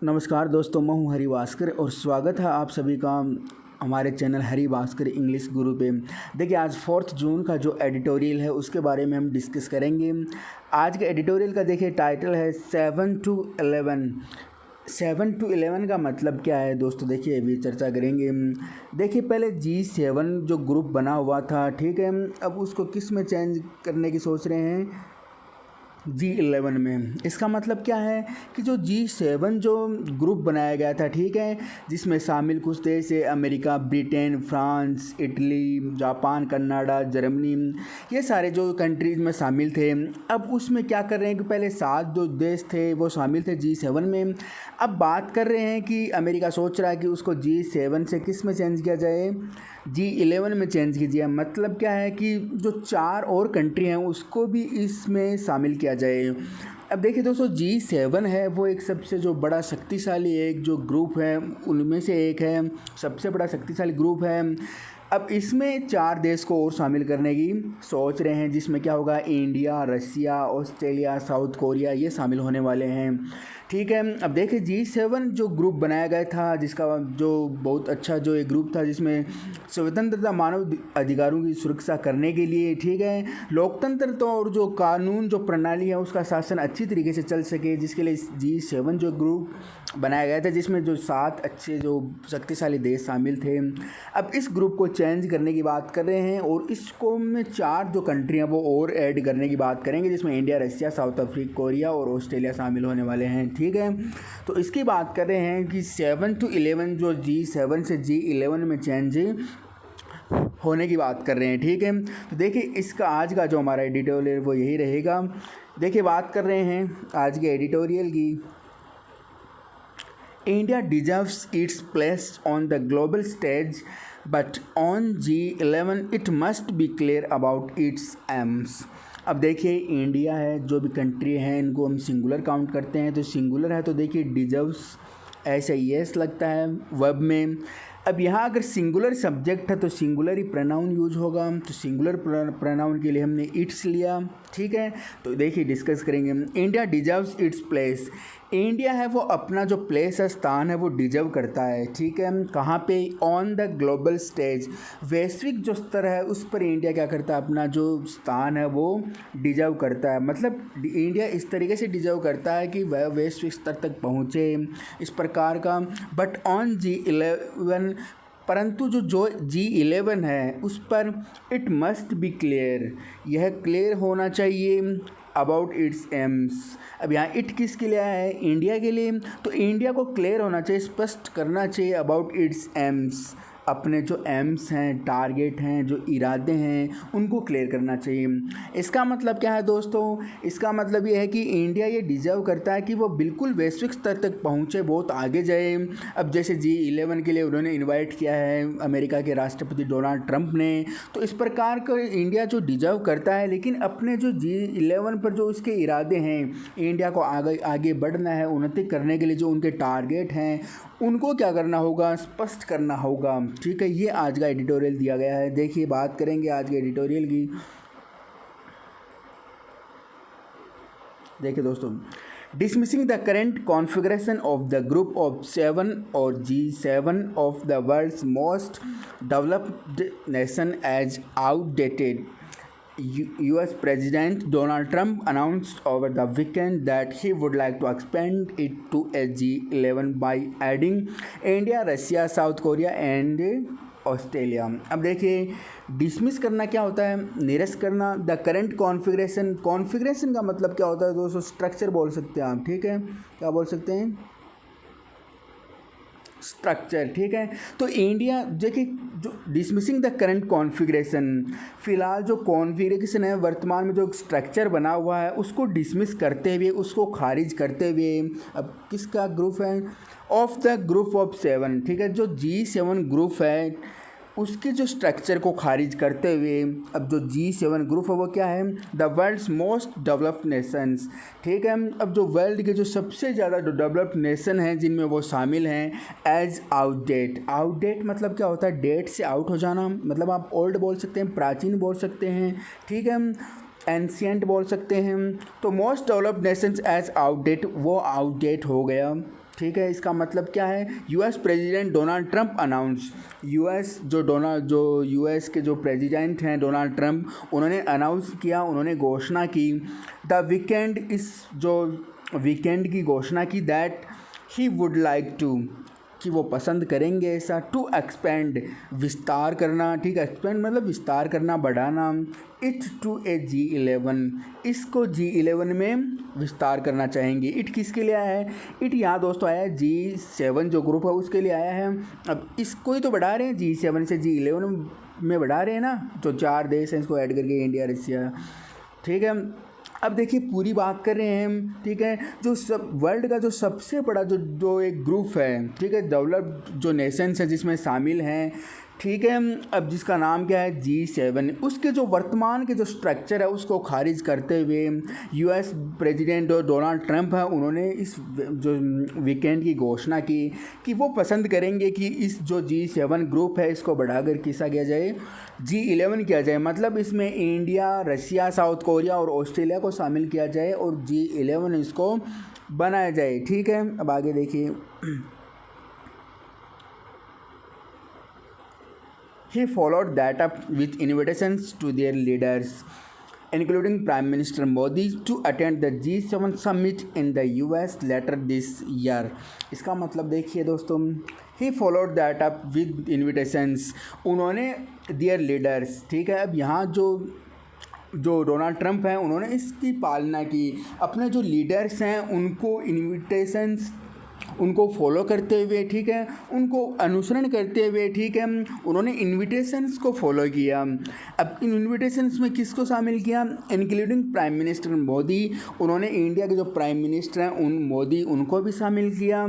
नमस्कार दोस्तों, मैं हूं हरि भास्कर और स्वागत है आप सभी का हमारे चैनल हरि भास्कर इंग्लिश गुरु पे। देखिए, आज 4 जून का जो एडिटोरियल है उसके बारे में हम डिस्कस करेंगे। आज के एडिटोरियल का देखिए टाइटल है 7 to 11। 7 to 11 का मतलब क्या है दोस्तों, देखिए अभी चर्चा करेंगे। देखिए, पहले G7 जो ग्रुप बना हुआ था, ठीक है, अब उसको किस में चेंज करने की सोच रहे हैं? G11 में। इसका मतलब क्या है कि जो G7 जो ग्रुप बनाया गया था, ठीक है, जिसमें शामिल कुछ देश है America, Britain, France, Italy, Japan, Canada, Germany, ये सारे जो कंट्रीज़ में शामिल थे। अब उसमें क्या कर रहे हैं कि पहले 7 जो देश थे वो शामिल थे G7 में। अब बात कर रहे हैं कि अमेरिका सोच रहा है कि उसको G7 से किस में चेंज किया जाए? G11 में चेंज कीजिए। मतलब क्या है कि जो 4 और कंट्री हैं उसको भी इसमें शामिल किया जाए। अब देखिए दोस्तों, G7 है वो एक सबसे जो बड़ा शक्तिशाली एक जो ग्रुप है उनमें से एक है, सबसे बड़ा शक्तिशाली ग्रुप है। अब इसमें 4 देश को और शामिल करने की सोच रहे हैं, जिसमें क्या होगा, इंडिया, रसिया, ऑस्ट्रेलिया, साउथ कोरिया, ये शामिल होने वाले हैं, ठीक है। अब देखिए, G7 जो ग्रुप बनाया गया था, जिसका जो बहुत अच्छा जो एक ग्रुप था, जिसमें स्वतंत्रता, मानव अधिकारों की सुरक्षा करने के लिए, ठीक है, लोकतंत्र और जो कानून जो प्रणाली है उसका शासन अच्छी तरीके से चल सके, जिसके लिए G7 जो ग्रुप बनाया गया था, जिसमें जो 7 अच्छे जो शक्तिशाली देश शामिल थे। अब इस ग्रुप को चेंज करने की बात कर रहे हैं और इसको में 4 जो कंट्री हैं वो और ऐड करने की बात करेंगे, जिसमें इंडिया, रसिया, साउथ अफ्रीका, कोरिया और ऑस्ट्रेलिया शामिल होने वाले हैं, ठीक है। तो इसकी बात कर रहे हैं कि 7 to 11 जो G7 से G11 में चेंज होने की बात कर रहे हैं, ठीक है। तो देखिए, इसका आज का जो हमारा एडिटोरियल वो यही रहेगा। देखिए, बात कर रहे हैं आज के एडिटोरियल की। India deserves its place on the global stage, but on G11 it must be clear about its aims. अब देखिए, इंडिया है, जो भी कंट्री हैं इनको हम सिंगुलर काउंट करते हैं, तो सिंगुलर है तो देखिए डिजर्व्स ऐसा यस लगता है वर्ब में। अब यहाँ अगर सिंगुलर सब्जेक्ट है तो सिंगुलर ही प्रोनाउन यूज होगा, तो सिंगुलर प्रोनाउन के लिए हमने इट्स लिया, ठीक है। तो देखिए डिस्कस करेंगे। India deserves its place. India है वो अपना जो प्लेस है, स्थान है, वो डिजर्व करता है, ठीक है। कहाँ पे? ऑन द ग्लोबल स्टेज, वैश्विक जो स्तर है उस पर इंडिया क्या करता है, अपना जो स्थान है वो डिजर्व करता है। मतलब इंडिया इस तरीके से डिजर्व करता है कि वह वैश्विक स्तर तक पहुँचे, इस प्रकार का। बट ऑन G11, परंतु जो G11 है उस पर इट मस्ट बी क्लियर, यह क्लियर होना चाहिए अबाउट इट्स एम्स। अब यहाँ इट किसके लिए आया है? इंडिया के लिए। तो इंडिया को क्लियर होना चाहिए, स्पष्ट करना चाहिए अबाउट इट्स एम्स, अपने जो एम्स हैं, टारगेट हैं, जो इरादे हैं, उनको क्लियर करना चाहिए। इसका मतलब क्या है दोस्तों? इसका मतलब ये है कि इंडिया ये डिजर्व करता है कि वो बिल्कुल वैश्विक स्तर तक पहुँचे, बहुत आगे जाए। अब जैसे G11 के लिए उन्होंने इनवाइट किया है अमेरिका के राष्ट्रपति डोनाल्ड ट्रंप ने, तो इस प्रकार का इंडिया जो डिजर्व करता है, लेकिन अपने जो G11 पर जो उसके इरादे हैं, इंडिया को आगे आगे बढ़ना है, उन्नति करने के लिए जो उनके टारगेट हैं, उनको क्या करना होगा? स्पष्ट करना होगा, ठीक है। ये आज का एडिटोरियल दिया गया है। देखिए, बात करेंगे आज के एडिटोरियल की। देखिए दोस्तों, dismissing the current configuration of the group of 7 और G7 of the world's most developed nation as outdated, US President Donald Trump announced over the weekend that he would like to expand it to a G11 by adding India, Russia, South Korea and Australia. अब देखिए, dismiss करना क्या होता है? निरस्त करना। The current configuration, configuration का मतलब क्या होता है दोस्तों? स्ट्रक्चर बोल सकते हैं आप, ठीक है। क्या बोल सकते हैं? स्ट्रक्चर, ठीक है। तो इंडिया देखिए, जो डिसमिसिंग द करंट कॉन्फ़िगरेशन, फ़िलहाल जो कॉन्फ़िगरेशन है, वर्तमान में जो स्ट्रक्चर बना हुआ है उसको डिसमिस करते हुए, उसको खारिज करते हुए, अब किसका ग्रुप है? ऑफ द ग्रुप ऑफ 7, ठीक है। जो G7 ग्रुप है उसके जो स्ट्रक्चर को खारिज करते हुए, अब जो G7 ग्रुप है वो क्या है? The world's most developed nations, ठीक है। अब जो वर्ल्ड के जो सबसे ज़्यादा जो डेवलप्ड नेशन हैं जिनमें वो शामिल हैं, एज आउटडेट। आउटडेट मतलब क्या होता है? डेट से आउट हो जाना, मतलब आप ओल्ड बोल सकते हैं, प्राचीन बोल सकते हैं, ठीक है, एंशियंट बोल सकते हैं। तो most developed nations as outdate, वो आउटडेट हो गया, ठीक है, इसका मतलब क्या है, US president Donald Trump announce, जो यूएस के जो प्रेसिडेंट हैं डोनाल्ड ट्रंप, उन्होंने अनाउंस किया, उन्होंने घोषणा की द वीकेंड, इस जो वीकेंड की घोषणा की, that he would like to, कि वो पसंद करेंगे ऐसा, टू एक्सपेंड, विस्तार करना, ठीक है, एक्सपेंड मतलब विस्तार करना, बढ़ाना, इट टू ए G11, इसको G11 में विस्तार करना चाहेंगे। इट किसके लिए आया है, इट यहाँ दोस्तों आया है G7 जो ग्रुप है उसके लिए आया है। अब इसको ही तो बढ़ा रहे हैं, G7 से G11 में बढ़ा रहे हैं ना, जो 4 देश हैं इसको ऐड करके, इंडिया, रसिया, ठीक है। अब देखिए पूरी बात कर रहे हैं हम, ठीक है, जो सब वर्ल्ड का जो सबसे बड़ा जो एक ग्रुप है, ठीक है, डेवलप्ड जो नेशंस है जिसमें शामिल हैं, ठीक है, अब जिसका नाम क्या है G7, उसके जो वर्तमान के जो स्ट्रक्चर है उसको खारिज करते हुए यूएस प्रेसिडेंट जो डोनाल्ड ट्रंप है, उन्होंने इस जो वीकेंड की घोषणा की कि वो पसंद करेंगे कि इस जो G7 ग्रुप है इसको बढ़ाकर किसा किया जाए, G11 किया जाए। मतलब इसमें इंडिया, रशिया, साउथ कोरिया और ऑस्ट्रेलिया को शामिल किया जाए और G11 इसको बनाया जाए, ठीक है। अब आगे देखिए, he followed that up with invitations to their leaders, including Prime Minister Modi, to attend the G7 summit in the US later this year. इसका मतलब देखिए दोस्तों, he followed that up with invitations, उन्होंने their leaders, ठीक है। अब यहाँ जो डोनाल्ड ट्रंप हैं उन्होंने इसकी पालना की, अपने जो लीडर्स हैं उनको इन्विटेशंस, उनको फॉलो करते हुए, ठीक है, उनको अनुसरण करते हुए, ठीक है, उन्होंने इन्विटेशंस को फॉलो किया। अब इन इन्विटेशंस में किसको शामिल किया, इंक्लूडिंग प्राइम मिनिस्टर मोदी, उन्होंने इंडिया के जो प्राइम मिनिस्टर हैं उन मोदी, उनको भी शामिल किया,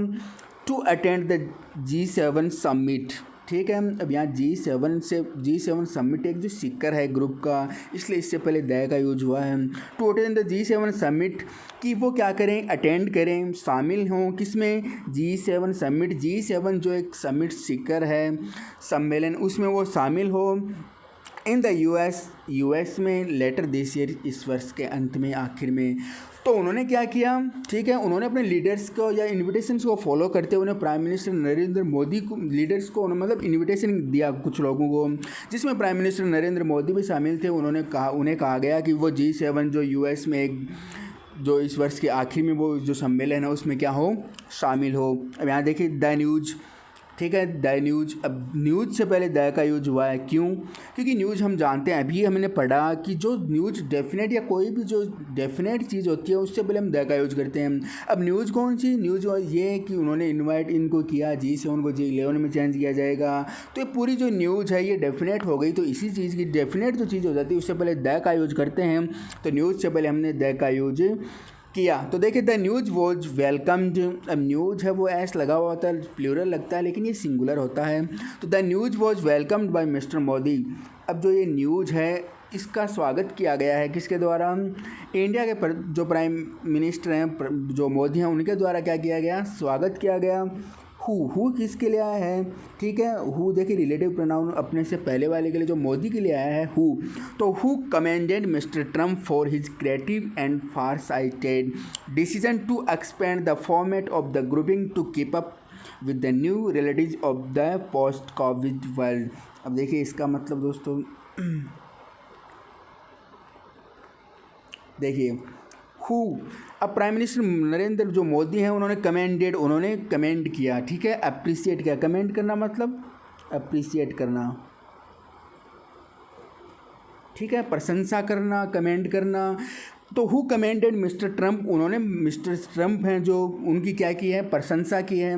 to attend the G7 summit, ठीक है। अब यहाँ G7 समिट एक जो सिक्कर है ग्रुप का, इसलिए इससे पहले द का यूज हुआ है। To attend the G7 summit, कि वो क्या करें, अटेंड करें, शामिल हों, किसमें, G7 समिट, G7 जो एक समिट सिक्कर है, सम्मेलन, उसमें वो शामिल हो इन द यूएस में लेटर दिस ईयर, इस वर्ष के अंत में, आखिर में। तो उन्होंने क्या किया, ठीक है, उन्होंने अपने लीडर्स को या इन्विटेशंस को फॉलो करते हुए उन्हें प्राइम मिनिस्टर नरेंद्र मोदी को, लीडर्स को मतलब इन्विटेशन दिया कुछ लोगों को, जिसमें प्राइम मिनिस्टर नरेंद्र मोदी भी शामिल थे। उन्हें कहा गया कि वो G7 जो यूएस में एक जो इस वर्ष के आखिर में वो जो सम्मेलन है उसमें क्या हो, शामिल हो। अब यहाँ देखिए द न्यूज़, ठीक है, द न्यूज़। अब न्यूज़ से पहले द का यूज हुआ है, क्यों, क्योंकि न्यूज़ हम जानते हैं, अभी हमने पढ़ा कि जो न्यूज़ डेफिनेट या कोई भी जो डेफिनेट चीज़ होती है उससे पहले हम द का यूज करते हैं। अब न्यूज़ कौन सी, न्यूज़ ये है कि उन्होंने इनवाइट इनको किया, G7 को G11 में चेंज किया जाएगा, तो ये पूरी जो न्यूज़ है ये डेफिनेट हो गई। तो इसी चीज़ की डेफिनेट जो चीज़ हो जाती है उससे पहले द का यूज करते हैं, तो न्यूज़ से पहले हमने द का यूज किया। तो देखिए द न्यूज़ वॉज वेलकम्ड, अब न्यूज़ है वो एस लगा हुआ होता है, प्लूरल लगता है लेकिन ये सिंगुलर होता है। तो the news was welcomed by mister Modi, अब जो ये न्यूज़ है इसका स्वागत किया गया है किसके द्वारा, इंडिया के जो प्राइम मिनिस्टर हैं जो मोदी हैं उनके द्वारा क्या किया गया, स्वागत किया गया। हु किसके लिए आया है, ठीक है, हु देखिए रिलेटिव प्रोनाउन अपने से पहले वाले के लिए जो मोदी के लिए आया है हु, तो who commended mister Trump for his creative and far sighted decision to expand the format of the grouping to keep up with the new realities of the post COVID world. अब देखिए इसका मतलब दोस्तों, देखिए who, अब prime minister Narendra जो मोदी हैं उन्होंने कमेंड किया, ठीक है, अप्रिसिएट किया, कमेंड करना मतलब अप्रिसिएट करना, ठीक है, प्रशंसा करना, कमेंड करना। तो हु कमेंडेड मिस्टर ट्रंप, उन्होंने मिस्टर ट्रंप हैं जो उनकी क्या की है, प्रशंसा की है,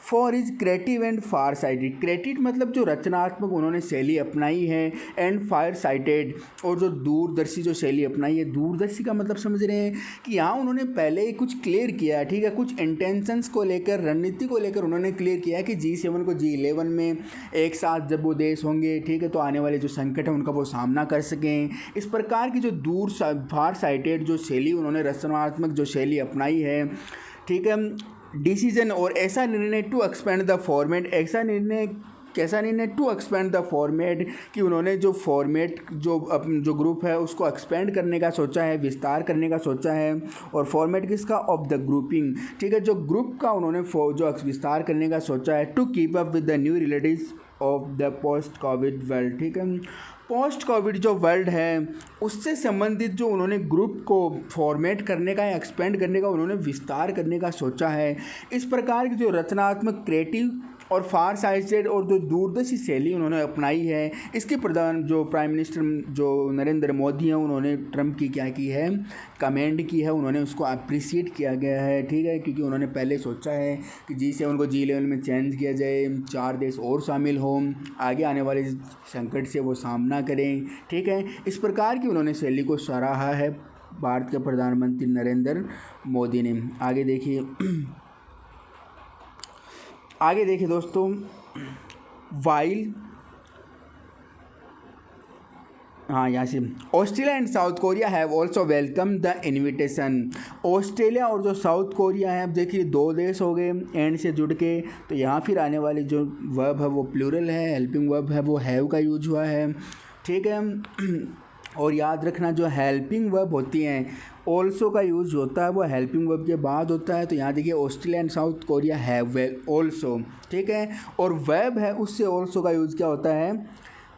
for is creative and far sighted, creative मतलब जो रचनात्मक उन्होंने शैली अपनाई है, एंड फार साइटेड और जो दूरदर्शी जो शैली अपनाई है। दूरदर्शी का मतलब समझ रहे हैं कि यहाँ उन्होंने पहले कुछ क्लियर किया है, ठीक है, कुछ इंटेंशंस को लेकर, रणनीति को लेकर उन्होंने क्लियर किया है कि G7 को G11 में एक साथ जब वो देश होंगे, ठीक है, तो आने वाले जो संकट है उनका वो सामना कर सकें। इस प्रकार की जो फार साइटेड जो शैली उन्होंने रचनात्मक जो शैली अपनाई है, ठीक है, डिसीजन और ऐसा निर्णय टू एक्सपेंड द फॉर्मेट, ऐसा निर्णय कैसा निर्णय, टू एक्सपेंड द फॉर्मेट, कि उन्होंने जो फॉर्मेट जो ग्रुप है उसको एक्सपेंड करने का सोचा है, विस्तार करने का सोचा है। और फॉर्मेट किसका, ऑफ द ग्रुपिंग, ठीक है, जो ग्रुप का उन्होंने जो विस्तार करने का सोचा है। To keep up with the new relatives of the post COVID world, ठीक है, पोस्ट कोविड जो वर्ल्ड है उससे संबंधित जो उन्होंने ग्रुप को फॉर्मेट करने का या एक्सपेंड करने का उन्होंने विस्तार करने का सोचा है। इस प्रकार की जो रचनात्मक, क्रिएटिव और फार साइटेड और जो दूरदर्शी शैली उन्होंने अपनाई है, इसकी प्रधान जो प्राइम मिनिस्टर जो नरेंद्र मोदी हैं उन्होंने ट्रम्प की क्या की है, कमेंड की है, उन्होंने उसको अप्रिशिएट किया गया है, ठीक है, क्योंकि उन्होंने पहले सोचा है कि G7 को G11 में चेंज किया जाए, 4 देश और शामिल हों, आगे आने वाले संकट से वो सामना करें, ठीक है। इस प्रकार की उन्होंने शैली को सराहा है भारत के प्रधानमंत्री नरेंद्र मोदी ने। आगे देखिए दोस्तों, यहाँ से Australia and south Korea have also welcome the invitation. Australia और जो साउथ कोरिया है, अब देखिए 2 देश हो गए एंड से जुड़ के, तो यहाँ फिर आने वाली जो वर्ब है वो प्लूरल है, हेल्पिंग वर्ब है वो हैव का यूज हुआ है, ठीक है। और याद रखना जो हेल्पिंग वर्ब होती हैं ऑल्सो का यूज होता है वो हेल्पिंग वर्ब के बाद होता है। तो यहाँ देखिए Australia and south Korea have also, ठीक है, और वर्ब है उससे ऑल्सो का यूज़ क्या होता है,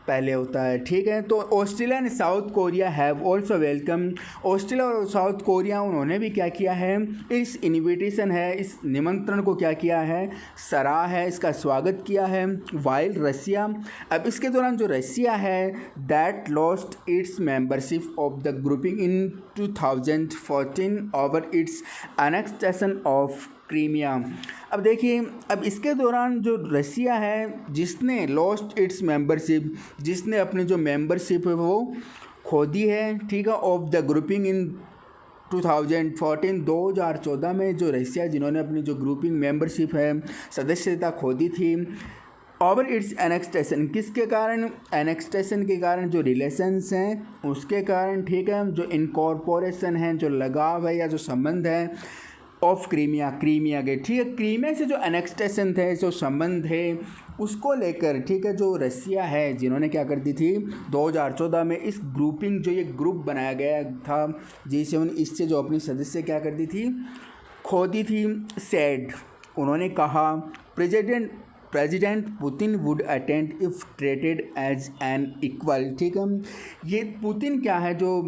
पहले होता है, ठीक है। तो Australia and south Korea have also welcome, Australia और साउथ कोरिया उन्होंने भी क्या किया है, इस इन्विटेशन है, इस निमंत्रण को क्या किया है, सराहा है, इसका स्वागत किया है। वाइल रसिया, अब इसके दौरान जो रसिया है that lost its membership of the grouping in 2014 over it's annexation of Crimea. अब देखिए, अब इसके दौरान जो रसिया है जिसने लॉस्ट इट्स मेंबरशिप, जिसने अपनी जो मेंबरशिप है वो खो दी है, ठीक है, ऑफ द ग्रुपिंग इन 2014 में जो रसिया जिन्होंने अपनी जो ग्रुपिंग मेंबरशिप है, सदस्यता खो दी थी, ओवर इट्स एनेक्सटेशन, किसके कारण, एनेक्सटेशन के कारण, जो रिलेशंस हैं उसके कारण, ठीक है, जो इनकॉर्पोरेशन है, जो लगाव है या जो संबंध है ऑफ क्रीमिया के, ठीक है, क्रीमिया से जो एनेक्सटेशन थे, जो संबंध है उसको लेकर, ठीक है, जो रसिया है जिन्होंने क्या कर दी थी 2014 में इस ग्रुपिंग जो ये ग्रुप बनाया गया था G7, इससे जो अपनी सदस्य क्या कर दी थी, खो दी थी। सेड, उन्होंने कहा president Putin would attend if treated as an equal, ठीक है, ये पुतिन क्या है जो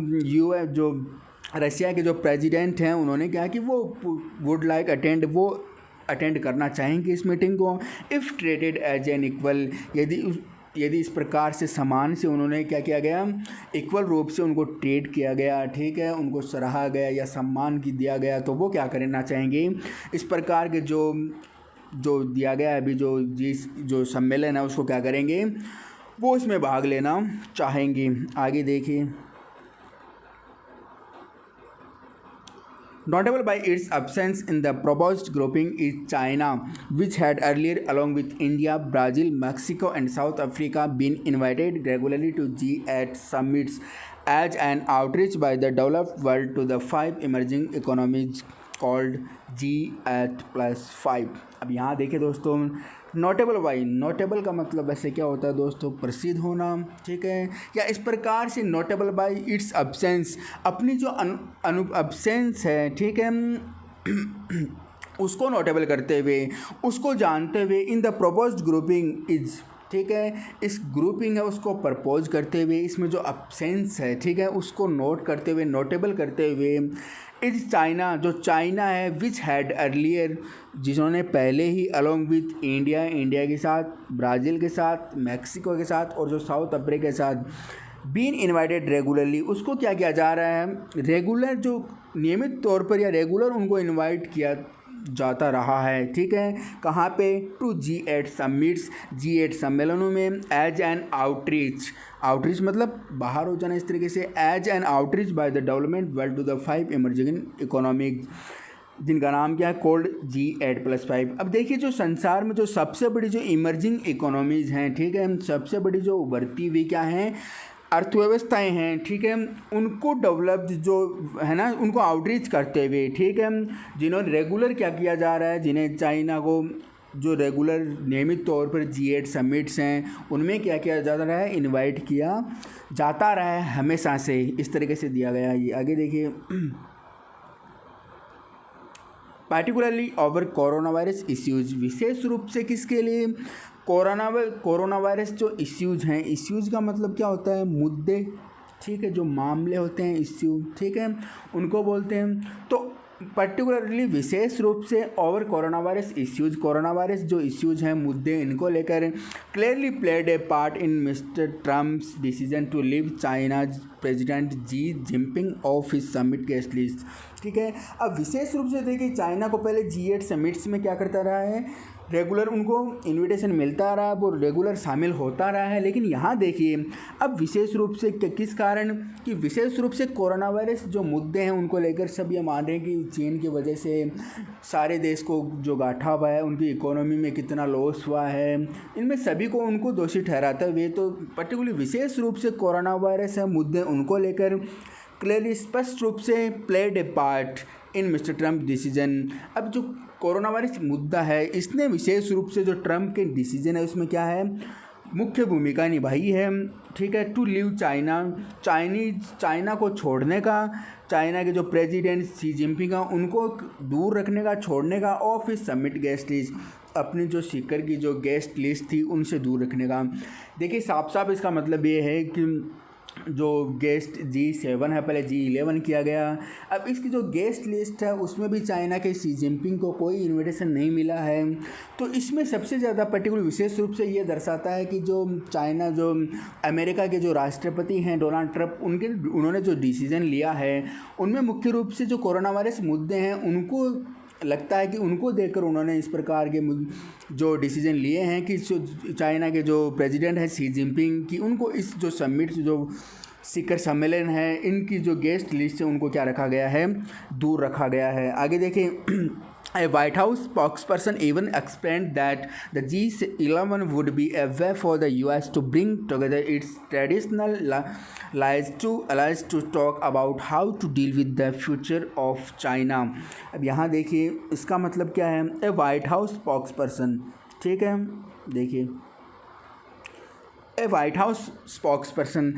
रसिया के जो प्रेसिडेंट हैं उन्होंने क्या कि वो वुड लाइक वो अटेंड करना चाहेंगे इस मीटिंग को, if treated as an equal, यदि इस प्रकार से समान से उन्होंने क्या किया गया, इक्वल रूप से उनको ट्रीट किया गया, ठीक है, उनको सराहा गया या सम्मान की दिया गया, तो वो क्या करना चाहेंगे, इस प्रकार के जो दिया गया है अभी जो सम्मेलन है उसको क्या करेंगे, वो इसमें भाग लेना चाहेंगे। आगे देखिए, notable by its absence in the proposed grouping is China, which had earlier, along with India, Brazil, Mexico, and South Africa, been invited regularly to G8 summits as an outreach by the developed world to the 5 emerging economies called G8+5। अब यहाँ देखिए दोस्तों, notable by, notable का मतलब वैसे क्या होता है दोस्तों, प्रसिद्ध होना, ठीक है, या इस प्रकार से नोटेबल बाई इट्स अब्सेंस, अपनी जो अब्सेंस है, ठीक है, उसको नोटेबल करते हुए, उसको जानते हुए, in the proposed grouping is, ठीक है, इस ग्रुपिंग है उसको प्रपोज करते हुए, इसमें जो अब्सेंस है, ठीक है, उसको नोट करते हुए, नोटेबल करते हुए, इज चाइना, जो चाइना है, विच हैड अर्लियर, जिन्होंने पहले ही अलॉन्ग विथ इंडिया के साथ, ब्राज़ील के साथ, मैक्सिको के साथ और जो साउथ अफ्रीका के साथ बीन इन्वाइटेड रेगुलरली, उसको क्या किया जा रहा है, रेगुलर जो नियमित तौर पर या रेगुलर उनको इन्वाइट किया जाता रहा है, ठीक है, कहाँ पे, टू G8 समिट्स, G8 सम्मेलनों में, एज एन आउटरीच मतलब बाहर हो जाना, इस तरीके से, as an outreach by the development world to the 5 emerging economic, जिनका नाम क्या है, कोल्ड G8+5। अब देखिए, जो संसार में जो सबसे बड़ी जो इमर्जिंग इकोनॉमीज़ हैं, ठीक है, सबसे बड़ी जो उभरती हुई क्या हैं, अर्थव्यवस्थाएं हैं, ठीक है, उनको डेवलप्ड जो है ना, उनको आउटरीच करते हुए, ठीक है, जिन्होंने रेगुलर क्या किया जा रहा है, जिन्हें चाइना को जो रेगुलर नियमित तौर पर G8 समिट्स हैं उनमें क्या किया जाता रहा है, इनवाइट किया जाता रहा है हमेशा से। इस तरीके से दिया गया है। ये आगे देखिए, particularly over corona virus issues, विशेष रूप से किसके लिए, कोरोना वायरस जो इश्यूज हैं, इश्यूज का मतलब क्या होता है, मुद्दे, ठीक है, जो मामले होते हैं इश्यू, ठीक है, उनको बोलते हैं। तो पर्टिकुलरली विशेष रूप से over corona virus issues, corona virus जो इश्यूज हैं, मुद्दे, इनको लेकर clearly played a part in mister Trump's decision to leave China's president Xi Jinping of his summit guest list, ठीक है। अब विशेष रूप से देखिए, चाइना को पहले G8 समिट्स में क्या करता रहा है, रेगुलर उनको इनविटेशन मिलता रहा, वो रेगुलर शामिल होता रहा है। लेकिन यहाँ देखिए, अब विशेष रूप से किस कारण, कि विशेष रूप से कोरोना वायरस जो मुद्दे हैं उनको लेकर सब ये मान रहे हैं कि चीन की वजह से सारे देश को जो गाठा हुआ है, उनकी इकोनॉमी में कितना लॉस हुआ है, इनमें सभी को उनको दोषी ठहराते हुए, तो पर्टिकुलर विशेष रूप से कोरोना वायरस है मुद्दे, उनको लेकर क्लियरली स्पष्ट रूप से played a part in mister Trump decision. अब जो कोरोना वायरस मुद्दा है, इसने विशेष रूप से जो ट्रम्प के डिसीजन है उसमें क्या है, मुख्य भूमिका निभाई है, ठीक है, टू लीव चाइना को छोड़ने का, चाइना के जो प्रेसिडेंट शी जिनपिंग का उनको दूर रखने का, छोड़ने का, of his summit guest list, अपनी जो शिखर की जो गेस्ट लिस्ट थी उनसे दूर रखने का। देखिए, साफ साफ इसका मतलब ये है कि जो गेस्ट G7 है पहले G11 किया गया, अब इसकी जो गेस्ट लिस्ट है उसमें भी चाइना के शी जिनपिंग को कोई इनविटेशन नहीं मिला है। तो इसमें सबसे ज़्यादा पर्टिकुलर विशेष रूप से ये दर्शाता है कि जो चाइना, जो अमेरिका के जो राष्ट्रपति हैं डोनाल्ड ट्रम्प, उन्होंने जो डिसीज़न लिया है उनमें मुख्य रूप से जो कोरोना वायरस मुद्दे हैं उनको लगता है कि उनको देखकर उन्होंने इस प्रकार के जो डिसीजन लिए हैं कि चाइना के जो प्रेसिडेंट है शी जिनपिंग की, उनको इस जो समिट, जो शिखर सम्मेलन है, इनकी जो गेस्ट लिस्ट है उनको क्या रखा गया है, दूर रखा गया है। आगे देखें, A White House spokesperson even explained that the G11 would be a way for the US to bring together its traditional allies to talk about how to deal with the future of China। अब यहाँ देखिए इसका मतलब क्या है, ए White House spokesperson, ठीक है, देखिए a White House spokesperson,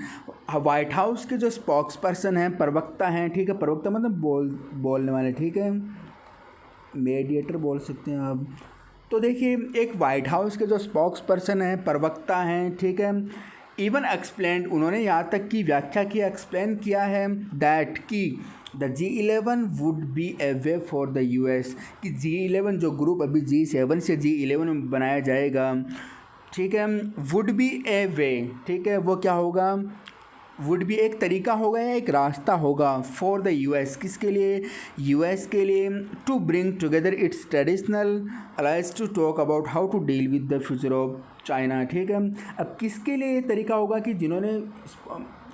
White House के जो स्पोक्सपर्सन हैं, प्रवक्ता हैं, ठीक है, प्रवक्ता मतलब बोलने वाले, ठीक है, मीडिएटर बोल सकते हैं आप। तो देखिए, एक वाइट हाउस के जो स्पोक्स पर्सन हैं, प्रवक्ता हैं, ठीक है, इवन एक्सप्लेन, उन्होंने यहाँ तक की व्याख्या किया, एक्सप्लेन किया है दैट कि the G11 would be A way for the US, कि G11 जो ग्रुप अभी G7 से G11 में बनाया जाएगा, ठीक है, वुड बी ए वे, ठीक है, वो क्या होगा, वुड भी एक तरीका होगा या एक रास्ता होगा, फॉर द US, किसके लिए, US के लिए, to bring together its traditional allies to talk about how to deal with the future of China, ठीक है। अब किसके लिए ये तरीका होगा कि जिन्होंने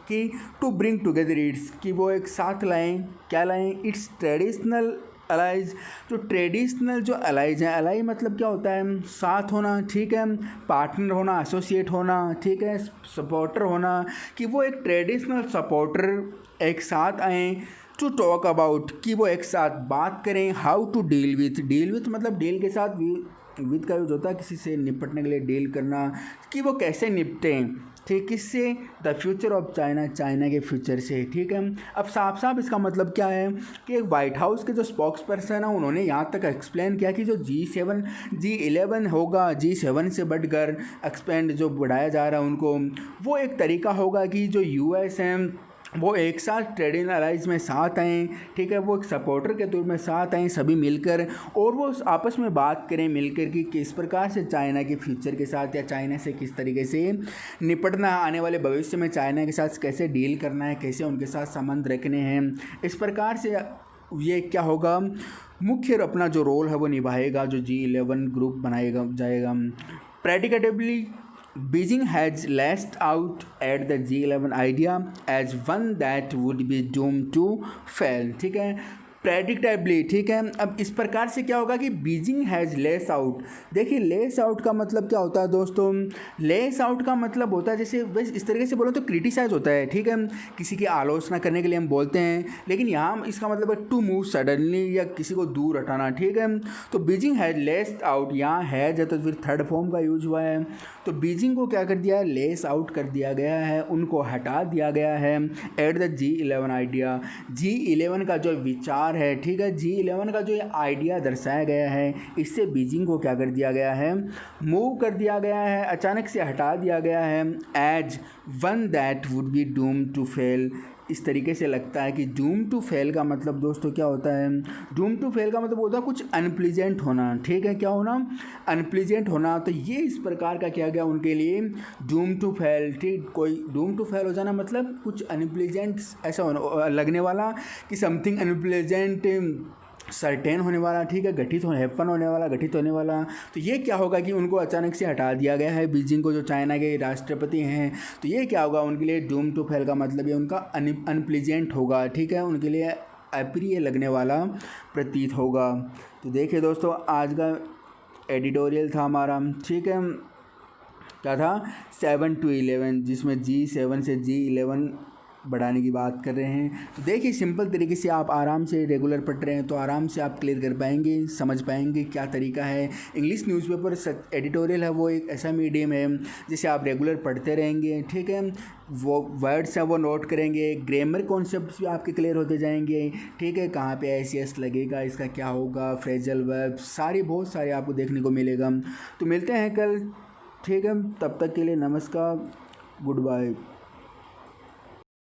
कि टू ब्रिंग टुगेदर इट्स, कि वो एक साथ लाएं, क्या लाएं, इट्स ट्रेडिशनल अलाइज, जो ट्रेडिशनल जो अलाइज हैं, अलाई मतलब क्या होता है, साथ होना, ठीक है, पार्टनर होना, एसोसिएट होना, ठीक है, सपोर्टर होना, कि वो एक ट्रेडिशनल सपोर्टर एक साथ आएँ, टू टॉक अबाउट, कि वो एक साथ बात करें, हाउ टू डील विथ मतलब डील के साथ विद का यूज होता है किसी से निपटने के लिए, डील करना, कि वो कैसे निपटें, ठीक, किससे, the future of China, China के फ्यूचर से, ठीक है। अब साफ साफ इसका मतलब क्या है कि एक वाइट हाउस के जो स्पोक्स पर्सन है उन्होंने यहाँ तक एक्सप्लेन किया कि जो G11 होगा, G7 से बढ़कर एक्सपेंड जो बढ़ाया जा रहा है उनको, वो एक तरीका होगा कि जो US हैं वो एक साथ ट्रेडिशनल अलाइज में साथ आएँ, ठीक है, वो एक सपोर्टर के तौर में साथ आएँ सभी मिलकर, और वो आपस में बात करें मिलकर कि किस प्रकार से चाइना के फ्यूचर के साथ या चाइना से किस तरीके से निपटना है, आने वाले भविष्य में चाइना के साथ कैसे डील करना है, कैसे उनके साथ संबंध रखने हैं। इस प्रकार से ये क्या होगा, मुख्य अपना जो रोल है वो निभाएगा जो G11 ग्रुप बनाएगा जाएगा। Predicatively Beijing has lashed out at the G11 idea as one that would be doomed to fail, ठीक है। प्रेडिक्टेबली, ठीक है। अब इस प्रकार से क्या होगा कि बीजिंग हैज़ लेस आउट। देखिए लेस आउट का मतलब क्या होता है दोस्तों, लेस आउट का मतलब होता है जैसे बस इस तरीके से बोलो तो क्रिटिसाइज होता है, ठीक है, किसी की आलोचना करने के लिए हम बोलते हैं, लेकिन यहाँ इसका मतलब है टू मूव सडनली या किसी को दूर हटाना, ठीक है। तो बीजिंग हैज़ लेस आउट, यहाँ हैज़ है तो फिर थर्ड फॉर्म का यूज हुआ है, तो बीजिंग को क्या कर दिया है, लेस आउट कर दिया गया है, उनको हटा दिया गया है at the G11 idea. G11 का जो विचार है, ठीक है, G11 का जो आइडिया दर्शाया गया है, इससे बीजिंग को क्या कर दिया गया है, मूव कर दिया गया है, अचानक से हटा दिया गया है। As one that would be doom to fail, इस तरीके से लगता है कि डूम टू फेल का मतलब दोस्तों क्या होता है, डूम टू फेल का मतलब होता है कुछ अनप्लीजेंट होना, ठीक है, क्या होना, अनप्लीजेंट होना। तो ये इस प्रकार का किया गया उनके लिए डूम टू फेल, ठीक, कोई डूम टू फेल हो जाना मतलब कुछ अनप्लीजेंट ऐसा होना, लगने वाला कि समथिंग अनप्लीजेंट सर्टेन होने वाला, ठीक है, घटित हो, हैपन होने वाला, घटित होने वाला। तो ये क्या होगा कि उनको अचानक से हटा दिया गया है बीजिंग को, जो चाइना के राष्ट्रपति हैं। तो ये क्या होगा उनके लिए, डूम टू फेल का मतलब ये उनका अनप्लीजेंट होगा, ठीक है, उनके लिए अप्रिय लगने वाला प्रतीत होगा। तो देखिए दोस्तों आज का एडिटोरियल था हमारा, ठीक है, क्या था 7 to 11, जिसमें G7 से G11 बढ़ाने की बात कर रहे हैं। तो देखिए सिंपल तरीके से आप आराम से रेगुलर पढ़ रहे हैं तो आराम से आप क्लियर कर पाएंगे, समझ पाएंगे क्या तरीका है। इंग्लिश न्यूज़पेपर एडिटोरियल है वो एक ऐसा मीडियम है जिसे आप रेगुलर पढ़ते रहेंगे, ठीक है, वो वर्ड्स हैं वो नोट करेंगे, ग्रामर कॉन्सेप्ट्स भी आपके क्लियर होते जाएंगे, ठीक है, कहाँ पे एस लगेगा, इसका क्या होगा, फ्रेजल वर्ब, सारी बहुत सारे आपको देखने को मिलेगा। तो मिलते हैं कल, ठीक है, तब तक के लिए नमस्कार, गुड बाय।